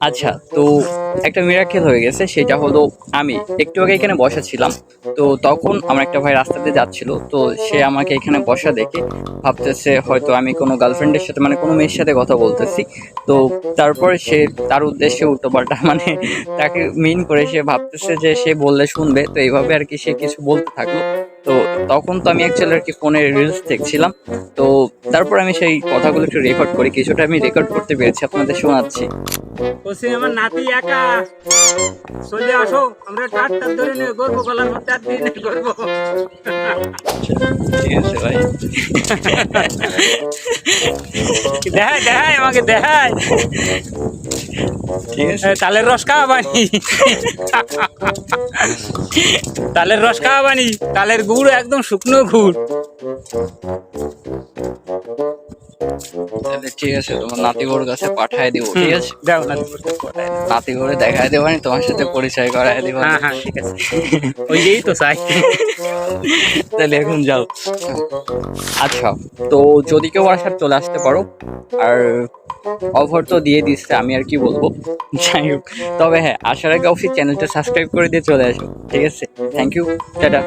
আচ্ছা, তো একটা মিরাকেল হয়ে গেছে। সেটা হলো আমি একটু আগে এখানে বসা ছিলাম। তো তখন আমার একটা ভাই রাস্তা দিয়ে যাচ্ছিল। তো সে আমাকে এখানে বসা দেখে ভাবতেছে হয়তো আমি কোনো গার্লফ্রেন্ডের সাথে মানে কোনো মেয়ের সাথে কথা বলতেছি। তো তারপরে সে তার উদ্দেশ্যে উল্টোপাল্টা মানে তাকে মিন করে সে ভাবতেছে যে সে বললে শুনবে। তো এইভাবে আরকি সে কিছু বলতে থাকলো। তো তখন তো আমি অ্যাকচুয়ালি আরকি ফোনে রিলস দেখছিলাম। তো তারপর আমি সেই কথাগুলো একটু রেকর্ড করি। কিছুটা আমি রেকর্ড করতে পেরেছি। আপনাদের শোনাচ্ছি। বলছি আমার নাতি একা চলে আসো, আমরা টাটটা ধরে নিয়ে করবো, গলার মধ্যে হাত দিয়ে নিয়ে করবো। ঠিক আছে ভাই। দেখায় দেখায় আমাকে দেখায়। ঠিক আছে। তালের রস খাওয়া বানি, তালের রস খাওয়া বানি, তালের গুড় একদম শুকনো গুড়। তাহলে ঠিক আছে, তোমার নাতি ওর কাছে পাঠায় দিব। ঠিক আছে, যাও নাতি করতে পাঠায় দাও। নাতি করে দেখায় দেবানি, তোমার সাথে পরিচয় করায় দিব। হ্যাঁ হ্যাঁ ঠিক আছে, ওইটাই তো চাই। তাহলে এখন যাও। আচ্ছা, তো যদি কেউ আসার চলে আসতে পারো। আর অফার তো দিয়ে দিচ্ছে, আমি আর কি বলবো। যাই হোক, তবে হ্যাঁ, আসার আগে অবশ্যই চ্যানেলটা সাবস্ক্রাইব করে দিয়ে চলে আসো। ঠিক আছে, থ্যাংক ইউ, টাটা।